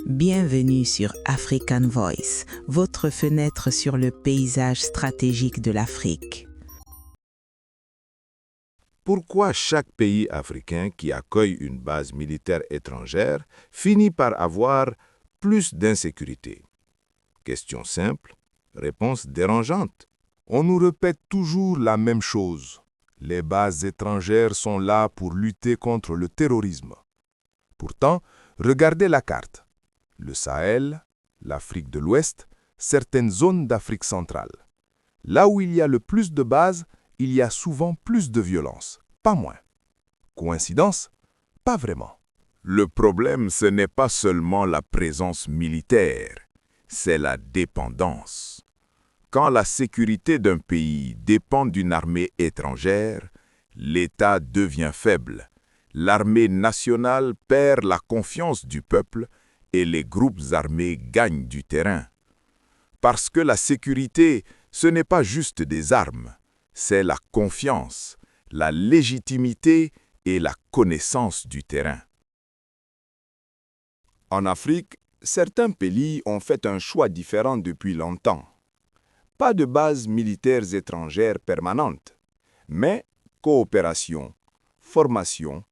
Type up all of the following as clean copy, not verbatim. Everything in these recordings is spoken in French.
Bienvenue sur African Voice, votre fenêtre sur le paysage stratégique de l'Afrique. Pourquoi chaque pays africain qui accueille une base militaire étrangère finit par avoir plus d'insécurité? Question simple, réponse dérangeante. On nous répète toujours la même chose. Les bases étrangères sont là pour lutter contre le terrorisme. Pourtant, regardez la carte. Le Sahel, l'Afrique de l'Ouest, certaines zones d'Afrique centrale. Là où il y a le plus de bases, il y a souvent plus de violence, pas moins. Coïncidence? Pas vraiment. Le problème, ce n'est pas seulement la présence militaire, c'est la dépendance. Quand la sécurité d'un pays dépend d'une armée étrangère, l'État devient faible. L'armée nationale perd la confiance du peuple et les groupes armés gagnent du terrain. Parce que la sécurité, ce n'est pas juste des armes, c'est la confiance, la légitimité et la connaissance du terrain. En Afrique, certains pays ont fait un choix différent depuis longtemps. Pas de bases militaires étrangères permanentes, mais coopération, formation,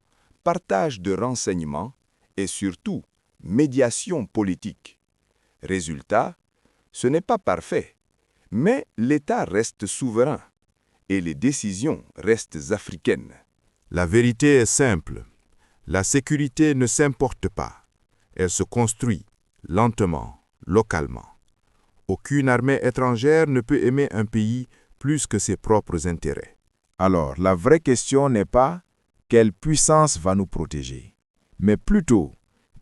partage de renseignements et surtout médiation politique. Résultat, ce n'est pas parfait, mais l'État reste souverain et les décisions restent africaines. La vérité est simple. La sécurité ne s'importe pas. Elle se construit lentement, localement. Aucune armée étrangère ne peut aimer un pays plus que ses propres intérêts. Alors, la vraie question n'est pas quelle puissance va nous protéger, mais plutôt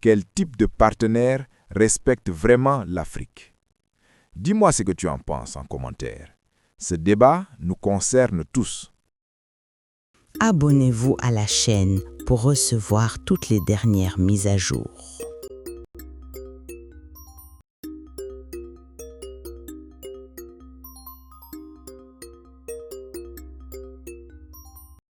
quel type de partenaire respecte vraiment l'Afrique. Dis-moi ce que tu en penses en commentaire. Ce débat nous concerne tous. Abonnez-vous à la chaîne pour recevoir toutes les dernières mises à jour.